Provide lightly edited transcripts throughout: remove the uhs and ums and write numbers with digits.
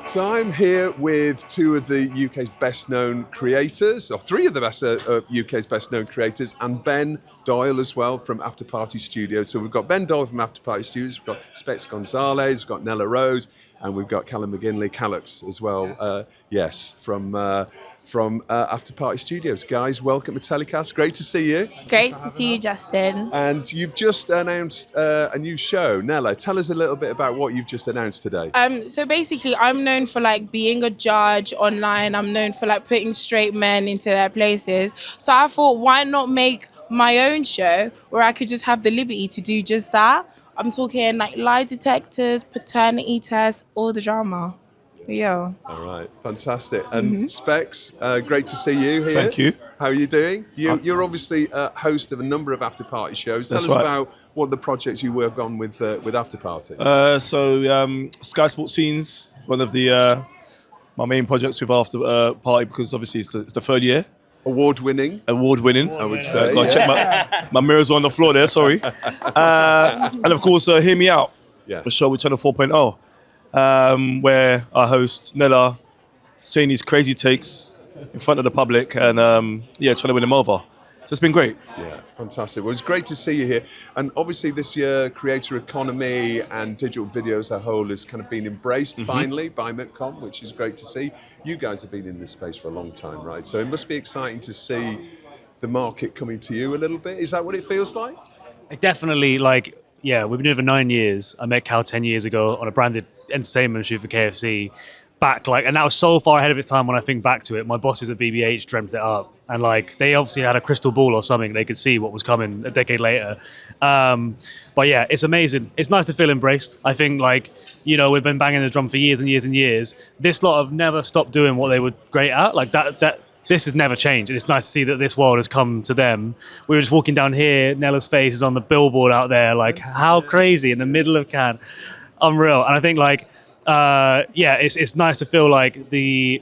So I'm here with two of the UK's best known creators, or three of the best UK's best known creators, and Ben Doyle as well from After Party Studios. So we've got Ben Doyle from After Party Studios, we've got Specs Gonzalez, we've got Nella Rose, and we've got Callum McGinley, Callux as well. From After Party Studios. Guys, welcome to TellyCast. Great to see you. Great to see you, Justin. And you've just announced a new show. Nella, tell us a little bit about what you've just announced today. So basically, I'm known for being a judge online. I'm known for putting straight men into their places. So I thought, why not make my own show where I could just have the liberty to do just that? I'm talking lie detectors, paternity tests, all the drama. Yeah. All right, fantastic. And Specs, great to see you here. Thank you. How are you doing? You're obviously a host of a number of after party shows. Tell us about what the projects you work on with After Party. Sky Sports Scenes is one of the my main projects with After Party because obviously it's the third year. Award-winning, I would say. Got to check my mirrors are on the floor there. Sorry. And of course, Hear Me Out. Yeah. The show with Channel 4.0. Where I host Nella saying these crazy takes in front of the public and trying to win them over. So it's been great. Yeah, fantastic. Well, it's great to see you here. And obviously this year, creator economy and digital video as a whole has kind of been embraced finally by MIPCOM, which is great to see. You guys have been in this space for a long time, right? So it must be exciting to see the market coming to you a little bit. Is that what it feels like? Definitely, we've been here for 9 years. I met Cal 10 years ago on a branded entertainment shoot for KFC. And that was so far ahead of its time when I think back to it. My bosses at BBH dreamt it up. And they obviously had a crystal ball or something. They could see what was coming a decade later. But yeah, it's amazing. It's nice to feel embraced. I think we've been banging the drum for years and years and years. This lot have never stopped doing what they were great at. This has never changed. And it's nice to see that this world has come to them. We were just walking down here. Nella's face is on the billboard out there. How crazy in the middle of Cannes. Unreal. And I think it's nice to feel like the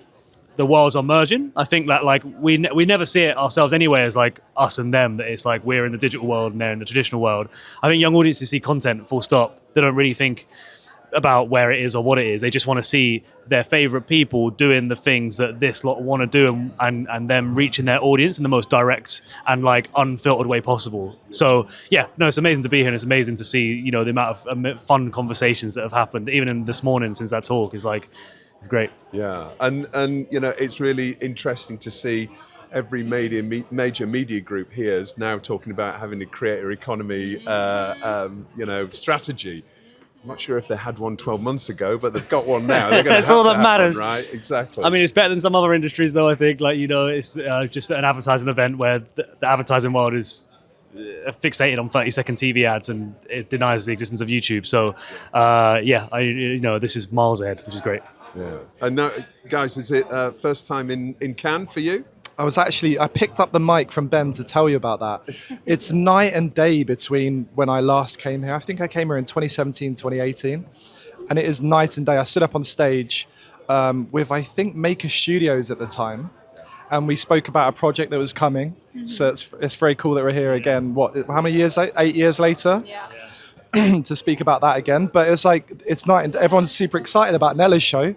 worlds are merging. I think that we never see it ourselves anyway as us and them, that it's we're in the digital world and they're in the traditional world. I think young audiences see content full stop. They don't really think about where it is or what it is. They just want to see their favorite people doing the things that this lot want to do and them reaching their audience in the most direct and unfiltered way possible. So it's amazing to be here and it's amazing to see, the amount of fun conversations that have happened even in this morning since that talk is it's great. Yeah. And it's really interesting to see every major media group here is now talking about having a creator economy strategy. I'm not sure if they had one 12 months ago, but they've got one now. That's all that matters, right? Exactly. I mean, it's better than some other industries, though. I think, it's just an advertising event where the advertising world is fixated on 30-second TV ads and it denies the existence of YouTube. So, this is miles ahead, which is great. Yeah. And now, guys, is it first time in Cannes for you? I picked up the mic from Ben to tell you about that. It's night and day between when I last came here. I think I came here in 2017, 2018. And it is night and day. I stood up on stage with, I think, Maker Studios at the time. And we spoke about a project that was coming. So it's very cool that we're here again. How many years? 8 years later? Yeah. To speak about that again. But it's night and everyone's super excited about Nella's show.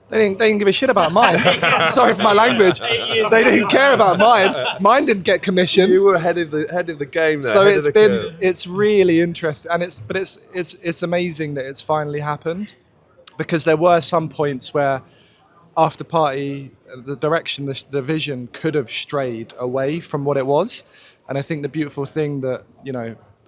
They didn't give a shit about mine. Sorry for my language. They didn't care about mine. Mine didn't get commissioned. You were ahead of the game there. So it's really interesting, and it's amazing that it's finally happened, because there were some points where After Party, the direction, the vision could have strayed away from what it was, and I think the beautiful thing that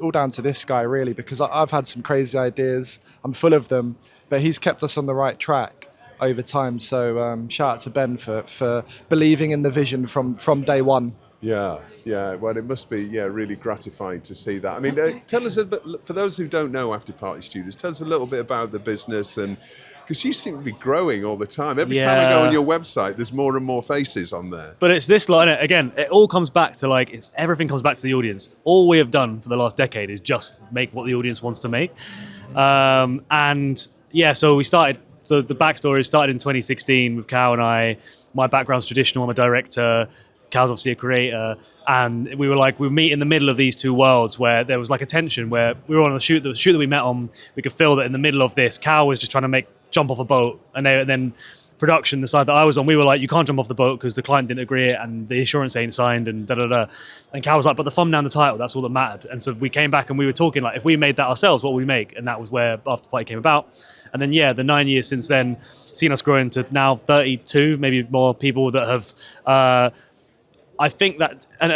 all down to this guy really, because I've had some crazy ideas. I'm full of them, but he's kept us on the right track over time. So shout out to Ben for believing in the vision from day one. Yeah. Well, it must be really gratifying to see that. I mean, tell us a bit, for those who don't know After Party Studios, tell us a little bit about the business, and because you seem to be growing all the time. Every time I go on your website, there's more and more faces on there. But it's this line again. It all comes back to everything comes back to the audience. All we have done for the last decade is just make what the audience wants to make, so we started. So the backstory started in 2016 with Cal and I. My background's traditional. I'm a director. Cal's obviously a creator. And we were we meet in the middle of these two worlds where there was a tension where we were on the shoot that we met on. We could feel that in the middle of this, Cal was just trying to make jump off a boat. And then production, the side that I was on, we were like, you can't jump off the boat because the client didn't agree and the insurance ain't signed and da-da-da. And Cal was like, but the thumbnail and the title, that's all that mattered. And so we came back and we were talking like, if we made that ourselves, what would we make? And that was where After Party came about. And then, the 9 years since then, seen us grow into now 32, maybe more people that have... I think that, and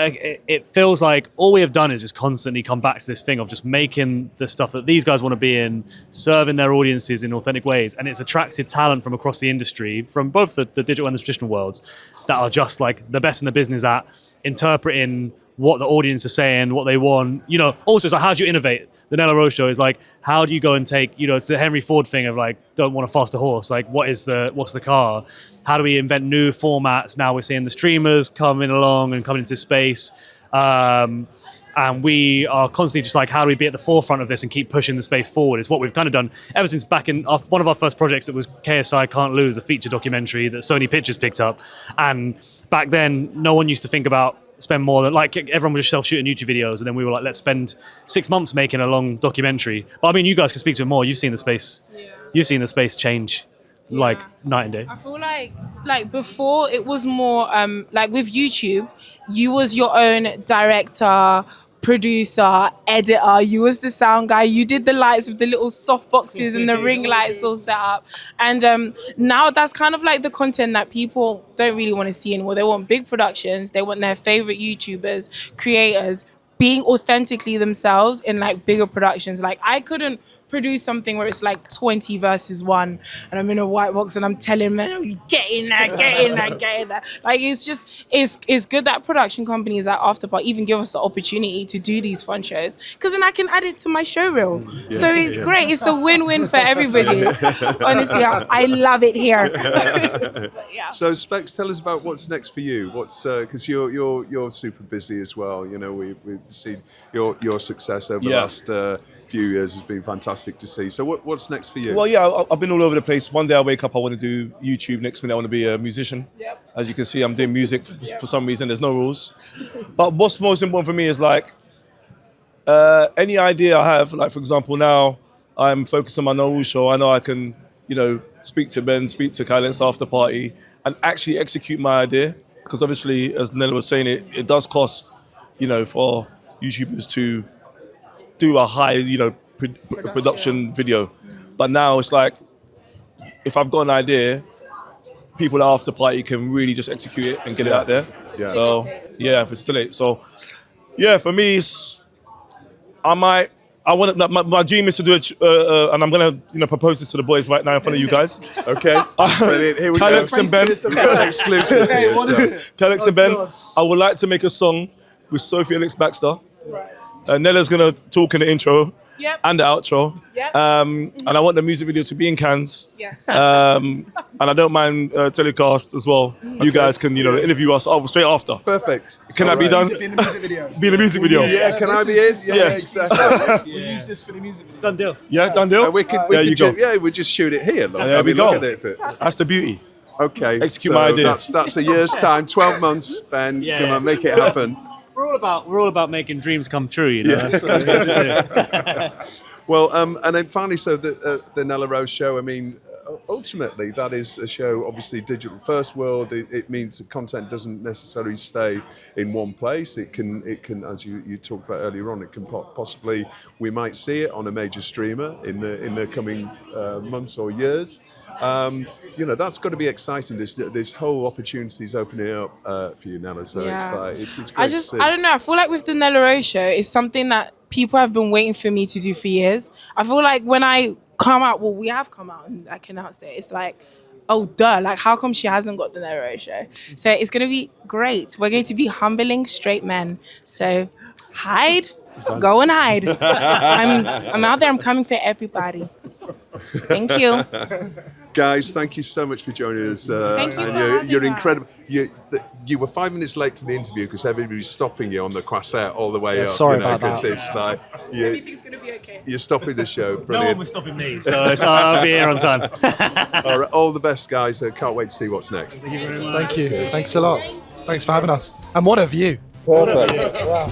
it feels like all we have done is just constantly come back to this thing of just making the stuff that these guys want to be in, serving their audiences in authentic ways. And it's attracted talent from across the industry, from both the digital and the traditional worlds, that are just like the best in the business at interpreting what the audience is saying, what they want. Also it's like, how do you innovate? The Nella Rose Show is like, how do you go and take, it's the Henry Ford thing of like, don't want a faster horse. Like, what's the car? How do we invent new formats? Now we're seeing the streamers coming along and coming into space. And we are constantly just like, how do we be at the forefront of this and keep pushing the space forward? Is what we've kind of done ever since back in one of our first projects that was KSI Can't Lose, a feature documentary that Sony Pictures picked up. And back then, no one used to think about spend more than, like, everyone was just self-shooting YouTube videos, and then we were like, let's spend 6 months making a long documentary. But I mean, you guys can speak to it more. You've seen the space. You've seen the space change like night and day. I feel like before it was more like with YouTube, you was your own director, producer, editor. You was the sound guy. You did the lights with the little soft boxes and the ring lights all set up. And now that's kind of like the content that people don't really want to see anymore. They want big productions. They want their favorite YouTubers, creators being authentically themselves in like bigger productions. Like, I couldn't produce something where it's like 20 versus 1 and I'm in a white box and I'm telling men, get in there, get in there, get in there. Like, it's good that production companies like After Party even give us the opportunity to do these fun shows, because then I can add it to my show reel. So it's great. It's a win-win for everybody. Honestly, I love it here. So Specs, tell us about what's next for you. What's because you're super busy as well. We've seen your success over the last few years has been fantastic to see. So what's next for you? Well, I've been all over the place. One day I wake up, I want to do YouTube. Next minute I want to be a musician. Yep. As you can see, I'm doing music for some reason. There's no rules. But what's most important for me is like any idea I have. Like, for example, now I'm focused on my Nella Rose Show. I know I can, speak to Ben, speak to Callux After Party, and actually execute my idea. Because obviously, as Nella was saying, it does cost, for YouTubers to do a high, production video. But now it's like, if I've got an idea, people at After Party can really just execute it and get it out there. Yeah. So, facilitate. So, for me, my dream is to do it, and I'm gonna, propose this to the boys right now in front of you guys. Okay. Brilliant. Here we go. Callux and Ben. Exclusive here, so. Callux and Ben. I would like to make a song with Sophie Alex Baxter. Right. Nella's gonna talk in the intro and the outro. Yep. And I want the music video to be in Cannes. Yes. And I don't mind TellyCast as well. You guys can, interview us straight after. Perfect. Can that be done? Be in the music video. Be in the music video. Yeah, can I be in? Yeah, exactly. We'll use this for the music video. Done deal. Yeah, done deal? We can we just shoot it here. Look. There we go. Look at it. That's the beauty. Okay. Execute my idea. That's a year's time, 12 months, Ben. Come on, make it happen. We're all about making dreams come true, That's what we have to do. Well, and then finally, so the Nella Rose Show, I mean, ultimately, that is a show, obviously, digital first world. It means the content doesn't necessarily stay in one place. It can, as you talked about earlier on, it can possibly, we might see it on a major streamer in the coming months or years. That's got to be exciting. This whole opportunity is opening up for you, Nella. So it's great to see. I don't know. I feel like with the Nella Rose Show, it's something that people have been waiting for me to do for years. I feel like when I come out, we have come out and I can announce it. It's like, oh, duh. Like, how come she hasn't got the Nella Rose Show? So it's going to be great. We're going to be humbling straight men. So hide. Go and hide. I'm out there. I'm coming for everybody. Thank you. Guys, thank you so much for joining us. Thank you. You're incredible. You were 5 minutes late to the interview because everybody's stopping you on the croisette all the way up. Sorry about that. It's like Everything's going to be okay. You're stopping the show. No Brilliant. one was stopping me, so I'll be here on time. All right, all the best, guys. Can't wait to see what's next. Thank you. Thanks a lot. Thanks for having us. And what a view. Perfect. Wow.